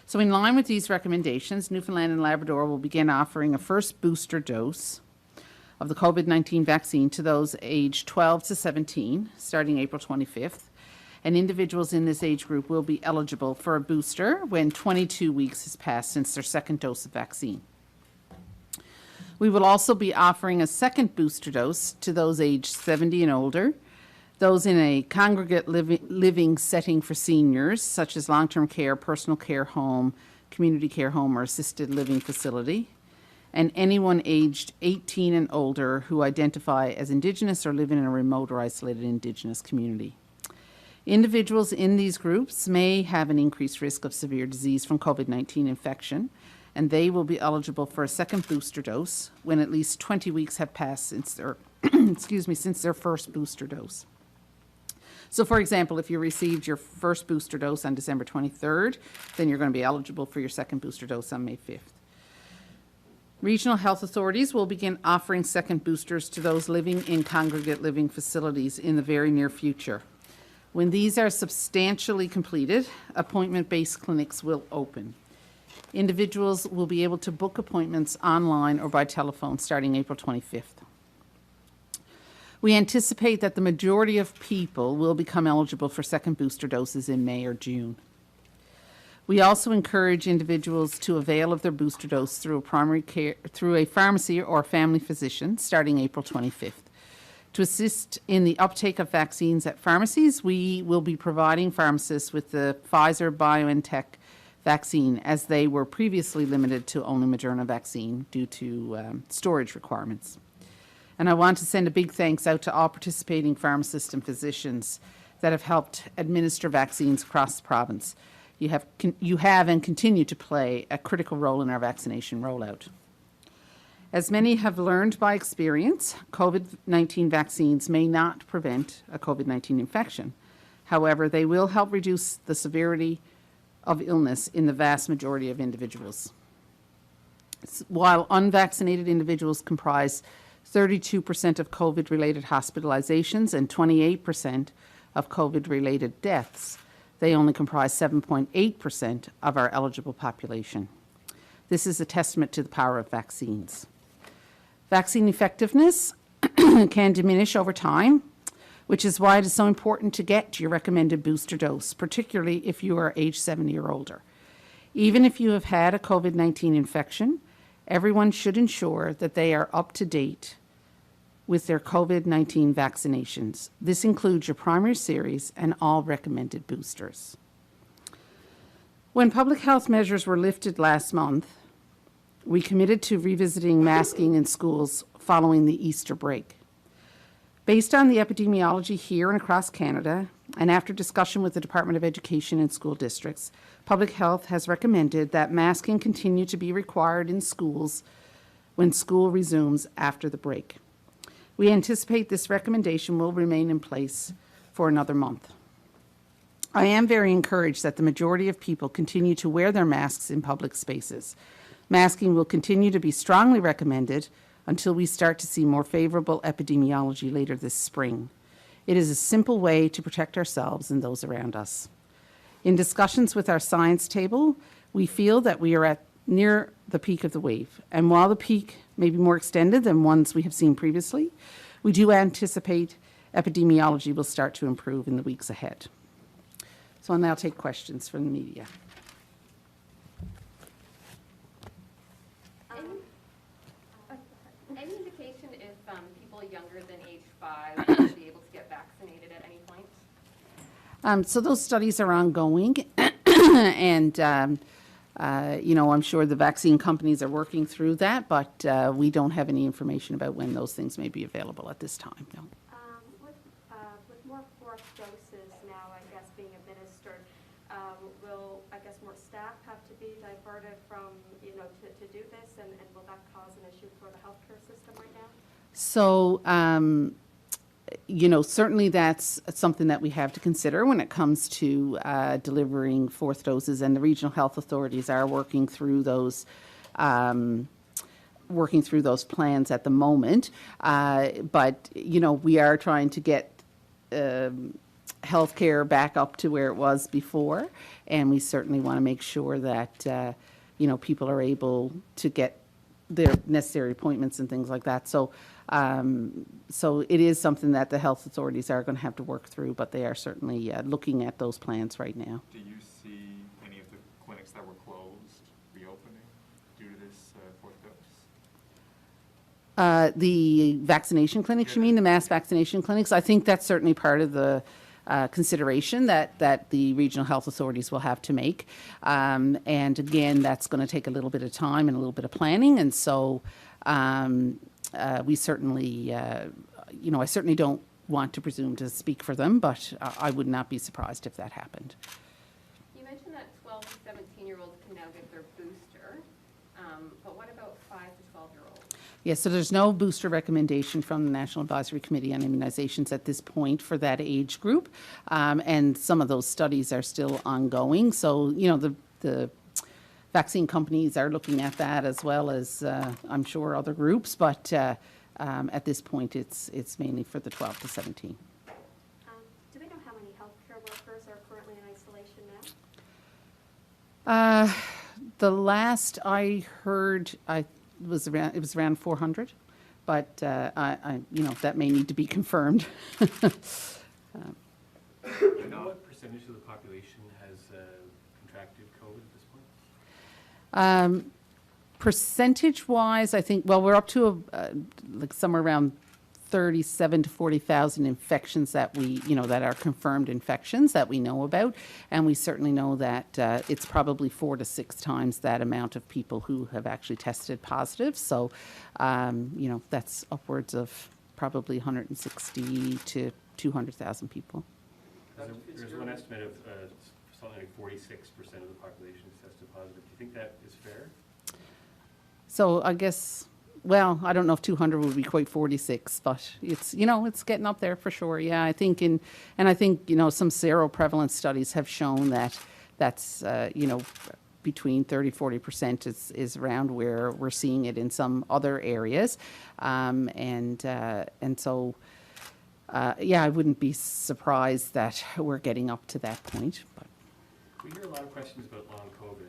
So in line with these recommendations, Newfoundland and Labrador will begin offering a first booster dose of the COVID-19 vaccine to those aged 12 to 17, starting April 25th. And individuals in this age group will be eligible for a booster when 22 weeks has passed since their second dose of vaccine. We will also be offering a second booster dose to those aged 70 and older, those in a congregate living setting for seniors, such as long-term care, personal care home, community care home, or assisted living facility, and anyone aged 18 and older who identify as Indigenous or live in a remote or isolated Indigenous community. Individuals in these groups may have an increased risk of severe disease from COVID-19 infection, and they will be eligible for a second booster dose when at least 20 weeks have passed since their, since their first booster dose. So for example, if you received your first booster dose on December 23rd, then you're going to be eligible for your second booster dose on May 5th. Regional health authorities will begin offering second boosters to those living in congregate living facilities in the very near future. When these are substantially completed, appointment-based clinics will open. Individuals will be able to book appointments online or by telephone starting April 25th. We anticipate that the majority of people will become eligible for second booster doses in May or June. We also encourage individuals to avail of their booster dose through a pharmacy or family physician starting April 25th. To assist in the uptake of vaccines at pharmacies, we will be providing pharmacists with the Pfizer-BioNTech vaccine, as they were previously limited to only Moderna vaccine due to storage requirements. And I want to send a big thanks out to all participating pharmacists and physicians that have helped administer vaccines across the province. You have and continue to play a critical role in our vaccination rollout. As many have learned by experience, COVID-19 vaccines may not prevent a COVID-19 infection. However, they will help reduce the severity of illness in the vast majority of individuals. While unvaccinated individuals comprise 32% of COVID-related hospitalizations and 28% of COVID-related deaths, they only comprise 7.8% of our eligible population. This is a testament to the power of vaccines. Vaccine effectiveness can diminish over time, which is why it is so important to get your recommended booster dose, particularly if you are age 70 or older. Even if you have had a COVID-19 infection, everyone should ensure that they are up to date with their COVID-19 vaccinations. This includes your primary series and all recommended boosters. When public health measures were lifted last month, we committed to revisiting masking in schools following the Easter break. Based on the epidemiology here and across Canada, and after discussion with the Department of Education and school districts, Public Health has recommended that masking continue to be required in schools when school resumes after the break. We anticipate this recommendation will remain in place for another month. I am very encouraged that the majority of people continue to wear their masks in public spaces. Masking will continue to be strongly recommended until we start to see more favorable epidemiology later this spring. It is a simple way to protect ourselves and those around us. In discussions with our science table, we feel that we are near the peak of the wave. And while the peak may be more extended than ones we have seen previously, we do anticipate epidemiology will start to improve in the weeks ahead. So I'll now take questions from the media. Any indication if people younger than age 5 will be able to get vaccinated at any point? So those studies are ongoing, and I'm sure the vaccine companies are working through that, but we don't have any information about when those things may be available at this time. No. With more fourth doses now, I guess, being administered, will, I guess, more staff have to be diverted from, to do this, and will that cause an issue for the healthcare system right now? So, certainly that's something that we have to consider when it comes to delivering fourth doses, and the regional health authorities are working through those plans at the moment. But we are trying to get healthcare back up to where it was before, and we certainly want to make sure that, people are able to get their necessary appointments and things like that. So it is something that the health authorities are going to have to work through, but they are certainly looking at those plans right now. Do you see any of the clinics that were closed reopening due to this fourth dose? The vaccination clinics, you mean, the mass vaccination clinics? I think that's certainly part of the consideration that the regional health authorities will have to make. And again, that's going to take a little bit of time and a little bit of planning. And so we certainly, I certainly don't want to presume to speak for them, but I would not be surprised if that happened. You mentioned that 12 to 17-year-olds can now get their booster, but what about 5 to 12-year-olds? Yes, so there's no booster recommendation from the National Advisory Committee on Immunizations at this point for that age group. And some of those studies are still ongoing. So, the vaccine companies are looking at that as well as, I'm sure, other groups. But at this point, it's mainly for the 12 to 17. Do we know how many healthcare workers are currently in isolation now? The last I heard, it was around 400, but that may need to be confirmed. Do you know what percentage of the population has contracted COVID at this point? Percentage-wise, I think, well, we're up to somewhere around 37 to 40,000 infections that that are confirmed infections that we know about. And we certainly know that it's probably 4 to 6 times that amount of people who have actually tested positive. So, that's upwards of probably 160 to 200,000 people. There's one estimate of something like 46% of the population is tested positive. Do you think that is fair? So I guess, well, I don't know if 200 would be quite 46, but it's getting up there for sure. Yeah, I think some seroprevalence studies have shown that that's, between 30-40% is around where we're seeing it in some other areas. And so, I wouldn't be surprised that we're getting up to that point. But. We hear a lot of questions about long COVID.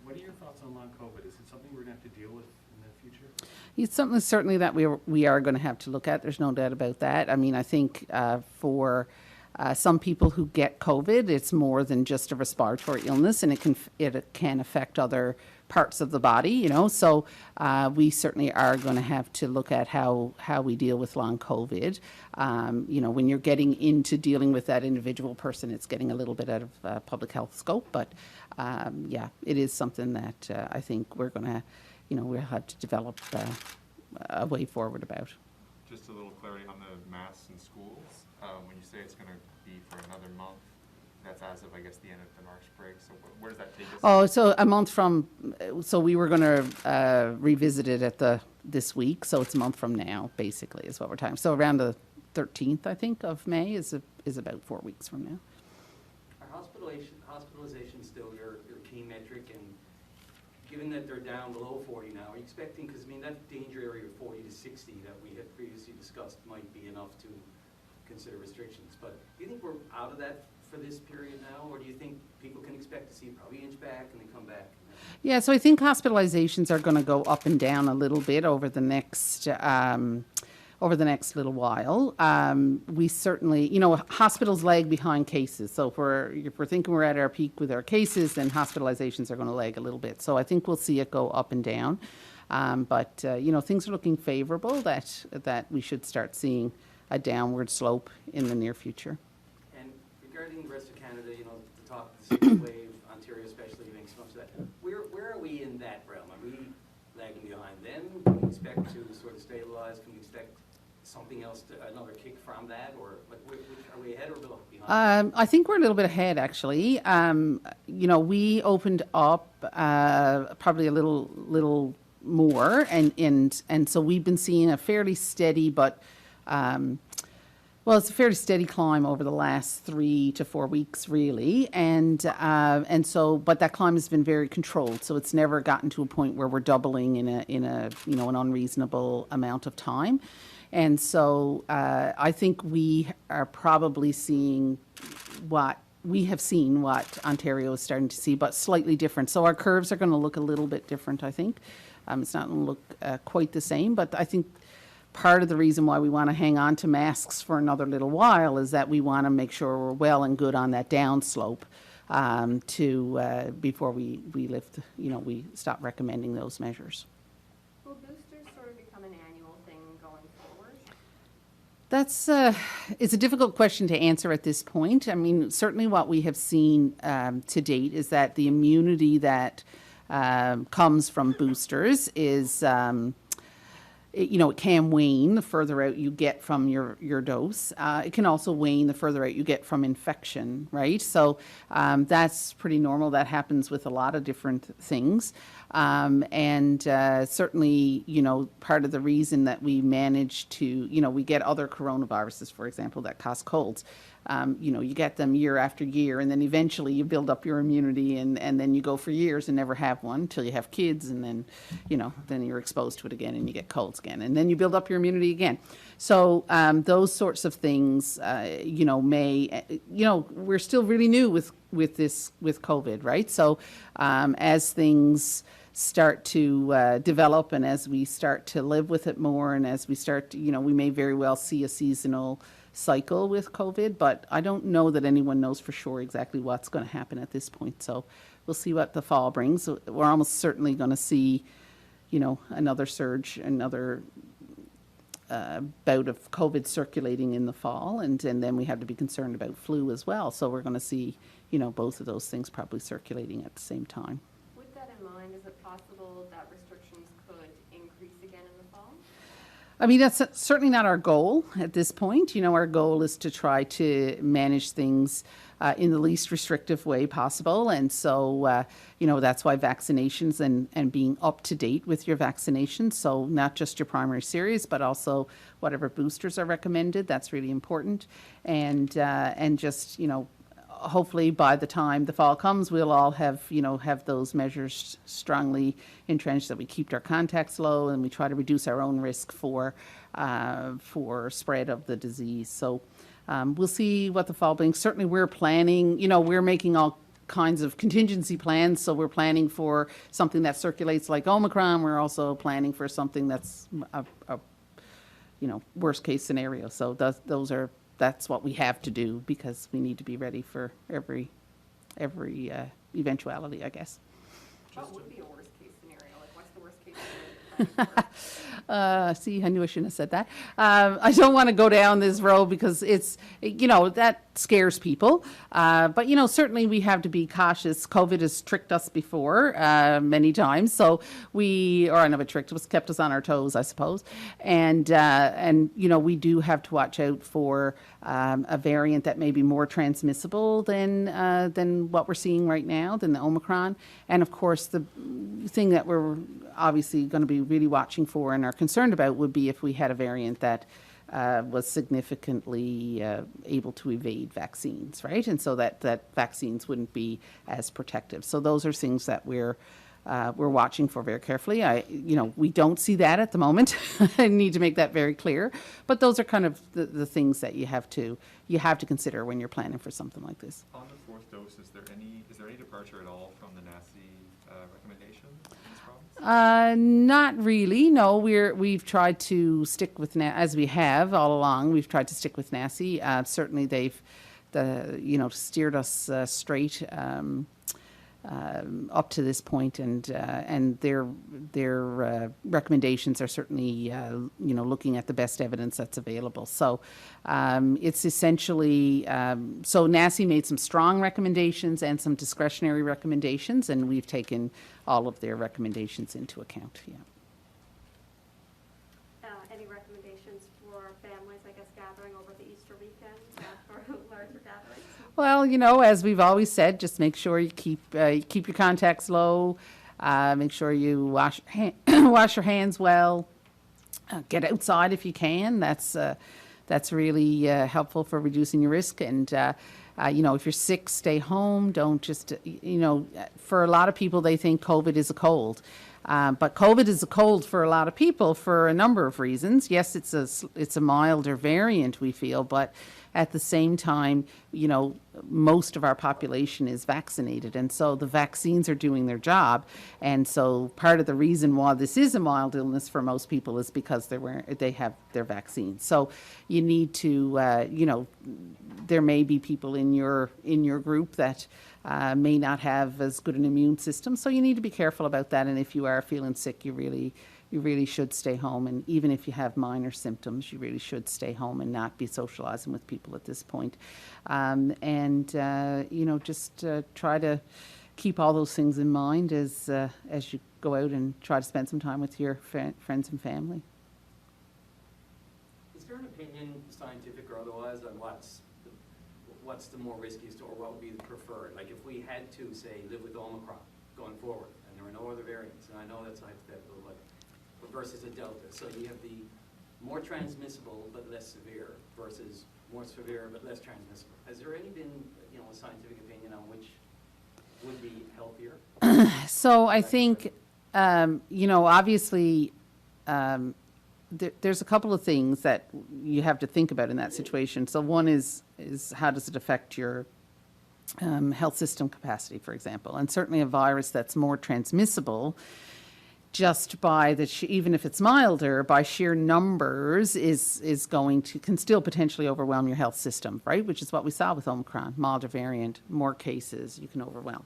What are your thoughts on long COVID? Is it something we're going to have to deal with in the future? It's something certainly that we are going to have to look at. There's no doubt about that. I mean, I think for some people who get COVID, it's more than just a respiratory illness, and it can affect other parts of the body. So we certainly are going to have to look at how we deal with long COVID. When you're getting into dealing with that individual person, it's getting a little bit out of public health scope. But it is something that I think we're going to, we'll have to develop a way forward about. Just a little clarity on the masks in schools. When you say it's going to be for another month, that's as of, I guess, the end of the March break. So where does that take us? Oh, so a month from, so we were going to revisit it this week. So it's a month from now, basically, is what we're talking. So around the 13th, I think, of May is about 4 weeks from now. Are hospitalizations still your key metric? And given that they're down below 40 now, are you expecting, because that danger area of 40 to 60 that we had previously discussed might be enough to consider restrictions, but do you think we're out of that for this period now, or do you think people can expect to see probably inch back and then come back? Yeah, so I think hospitalizations are going to go up and down a little bit over the next little while. We certainly, hospitals lag behind cases. So if we're thinking we're at our peak with our cases, then hospitalizations are going to lag a little bit. So I think we'll see it go up and down. But things are looking favorable that we should start seeing a downward slope in the near future. And regarding the rest of Canada, the talk of the second wave, Ontario especially being so much of that, where are we in that realm? Are we lagging behind them? Can we expect to sort of stabilize? Can we expect something else, another kick from that? Or are we ahead or behind? I think we're a little bit ahead, actually. We opened up probably a little more, and so we've been seeing a fairly steady but it's a fairly steady climb over the last 3 to 4 weeks, really, and so, but that climb has been very controlled. So it's never gotten to a point where we're doubling in an unreasonable amount of time, And so I think we are probably seeing what Ontario is starting to see, but slightly different. So our curves are going to look a little bit different, I think. It's not going to look quite the same, but I think part of the reason why we want to hang on to masks for another little while is that we want to make sure we're well and good on that downslope before we lift, we stop recommending those measures. Will boosters sort of become an annual thing going forward? That's it's a difficult question to answer at this point. I mean, certainly what we have seen to date is that the immunity that comes from boosters is it can wane the further out you get from your dose. It can also wane the further out you get from infection, right? So that's pretty normal. That happens with a lot of different things. And certainly, part of the reason that we manage to, we get other coronaviruses, for example, that cause colds. You get them year after year, and then eventually you build up your immunity, and then you go for years and never have one until you have kids, and then, then you're exposed to it again and you get colds again, and then you build up your immunity again. So those sorts of things, we're still really new with COVID, right? So as things start to develop, and as we start to live with it more, and as we start, we may very well see a seasonal cycle with COVID, but I don't know that anyone knows for sure exactly what's going to happen at this point. So we'll see what the fall brings. We're almost certainly going to see, another surge, another bout of COVID circulating in the fall, and then we have to be concerned about flu as well. So we're going to see, both of those things probably circulating at the same time. With that in mind, is it possible that restrictions could increase again in the fall? I mean, that's certainly not our goal at this point. Our goal is to try to manage things in the least restrictive way possible. And so, that's why vaccinations and being up to date with your vaccinations. So not just your primary series, but also whatever boosters are recommended. That's really important. And just, hopefully by the time the fall comes, we'll all have those measures strongly entrenched, that we keep our contacts low and we try to reduce our own risk for spread of the disease. So we'll see what the fall brings. Certainly we're planning, we're making all kinds of contingency plans. So we're planning for something that circulates like Omicron. We're also planning for something that's a worst case scenario. So that's what we have to do, because we need to be ready for every eventuality, I guess. What would be a worst case scenario? Like, what's the worst case scenario? See, I knew I shouldn't have said that. I don't want to go down this road because it's, that scares people. But, certainly we have to be cautious. COVID has tricked us before many times. So it was kept us on our toes, I suppose. And we do have to watch out for a variant that may be more transmissible than what we're seeing right now, than the Omicron. And of course, the thing that we're obviously going to be really watching for and are concerned about would be if we had a variant that was significantly able to evade vaccines, right? And so that vaccines wouldn't be as protective. So those are things that we're watching for very carefully. We don't see that at the moment. I need to make that very clear. But those are kind of the things that you have to consider when you're planning for something like this. On the fourth dose, is there any departure at all from the NACI recommendation in this province? Not really. No, we've tried to stick with as we have all along. We've tried to stick with NACI. Certainly, they've steered us straight up to this point, and their recommendations are certainly looking at the best evidence that's available. So it's essentially so NACI made some strong recommendations and some discretionary recommendations, and we've taken all of their recommendations into account. Yeah. Any recommendations for families, I guess, gathering over the Easter weekend for larger gatherings? Well, as we've always said, just make sure you keep your contacts low. Make sure you wash your hands well. Get outside if you can. That's really helpful for reducing your risk. And if you're sick, stay home. Don't just for a lot of people, they think COVID is a cold. But COVID is a cold for a lot of people for a number of reasons. Yes, it's a milder variant, we feel, but at the same time, you know, most of our population is vaccinated, and so the vaccines are doing their job. And so part of the reason why this is a mild illness for most people is because they have their vaccines. So you need to, you know, there may be people in your group that may not have as good an immune system, so you need to be careful about that. And if you are feeling sick, you really should stay home. And even if you have minor symptoms, you really should stay home and not be socializing with people at this point. You know, just try to keep all those things in mind as you go out and try to spend some time with your friends and family. Is there an opinion, scientific or otherwise, on what's the more riskiest or what would be the preferred? Like if we had to, say, live with Omicron going forward, and there were no other variants, and I know that's hypothetical, but versus a Delta. So you have the more transmissible but less severe versus more severe but less transmissible. Has there any been, you know, a scientific opinion on which would be healthier? So I think, you know, obviously, there's a couple of things that you have to think about in that situation. So one is how does it affect your health system capacity, for example? And certainly a virus that's more transmissible, just by even if it's milder, by sheer numbers can still potentially overwhelm your health system, right? Which is what we saw with Omicron, milder variant, more cases you can overwhelm.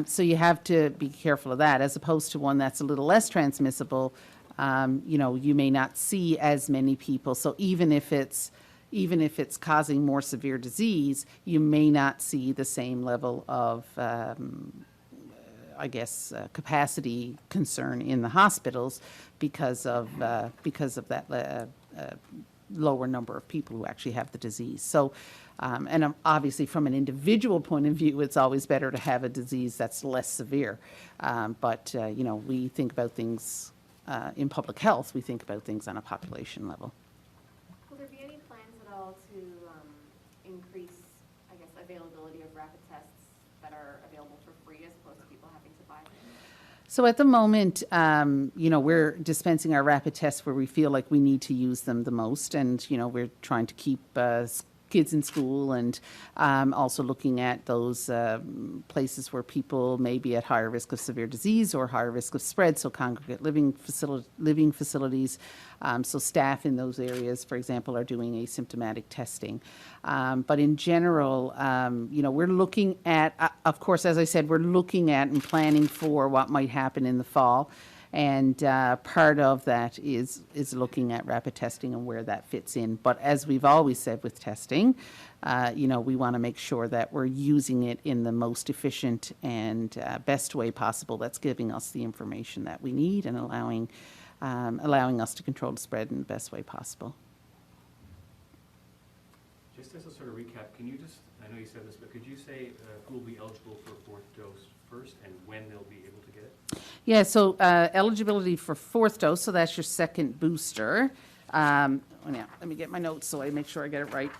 So you have to be careful of that, as opposed to one that's a little less transmissible. You know, you may not see as many people. So even if it's causing more severe disease, you may not see the same level of capacity concern in the hospitals because of that lower number of people who actually have the disease. So, and obviously from an individual point of view, it's always better to have a disease that's less severe. But you know, we think about things in public health. We think about things on a population level. Will there be any plans at all to increase, I guess, availability of rapid tests that are available for free as opposed to people having to buy them? So at the moment, you know, we're dispensing our rapid tests where we feel like we need to use them the most. And, you know, we're trying to keep kids in school and also looking at those places where people may be at higher risk of severe disease or higher risk of spread, so congregate living facilities. So staff in those areas, for example, are doing asymptomatic testing. But in general, you know, we're looking at, of course, as I said, we're looking at and planning for what might happen in the fall. And part of that is looking at rapid testing and where that fits in. But as we've always said with testing, you know, we want to make sure that we're using it in the most efficient and best way possible that's giving us the information that we need and allowing us to control the spread in the best way possible. Just as a sort of recap, can you just, I know you said this, but could you say who will be eligible for a fourth dose first and when they'll be able to get it? Yeah, so eligibility for fourth dose, so that's your second booster. Let me get my notes so I make sure I get it right.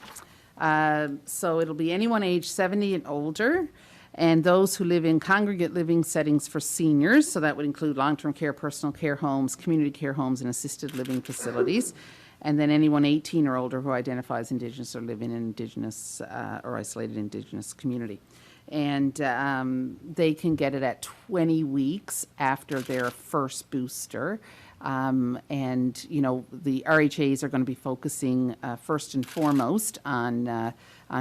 So it'll be anyone age 70 and older, and those who live in congregate living settings for seniors, so that would include long-term care, personal care homes, community care homes, and assisted living facilities. And then anyone 18 or older who identifies Indigenous or live in an Indigenous or isolated Indigenous community. And they can get it at 20 weeks after their first booster. And, you know, the RHAs are going to be focusing first and foremost on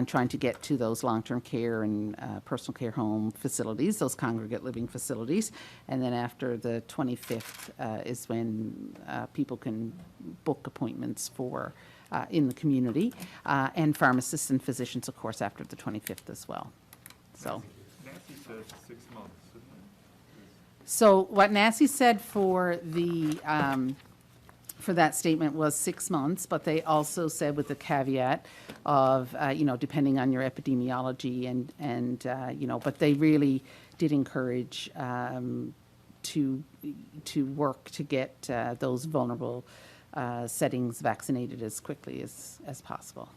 trying to get to those long-term care and personal care home facilities, those congregate living facilities. And then after the 25th is when people can book appointments for in the community, and pharmacists and physicians, of course, after the 25th as well. So. Nancy said 6 months, isn't it? So what Nancy said for the for that statement was 6 months, but they also said with the caveat of you know, depending on your epidemiology and you know, but they really did encourage to work to get those vulnerable settings vaccinated as quickly as possible.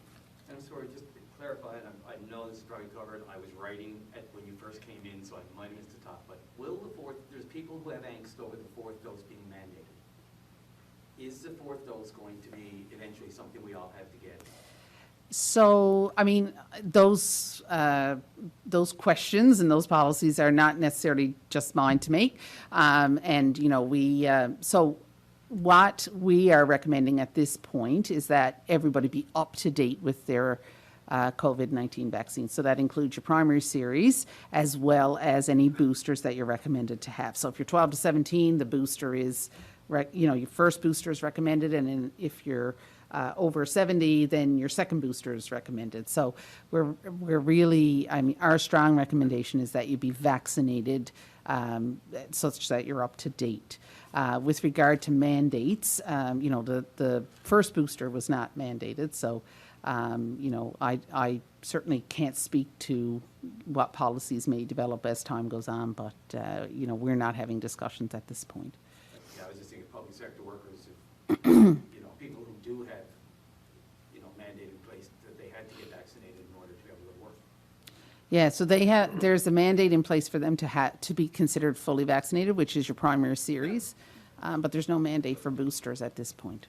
I'm sorry, just to clarify, and I know this is probably covered, I was writing when you first came in, so I might have missed the top, but there's people people who have angst over the fourth dose being mandated. Is the fourth dose going to be eventually something we all have to get? So, I mean, those questions and those policies are not necessarily just mine to make. And, you know, so what we are recommending at this point is that everybody be up to date with their COVID-19 vaccine. So that includes your primary series as well as any boosters that you're recommended to have. So if you're 12 to 17, the booster is, your first booster is recommended, and then if you're over 70, then your second booster is recommended. So we're really, I mean, our strong recommendation is that you be vaccinated such that you're up to date. With regard to mandates, the first booster was not mandated, so I certainly can't speak to what policies may develop as time goes on, but we're not having discussions at this point. Yeah, I was just thinking public sector workers, people who do have, mandated in place that they had to get vaccinated in order to be able to work. Yeah, so there's a mandate in place for them to be considered fully vaccinated, which is your primary series, but there's no mandate for boosters at this point.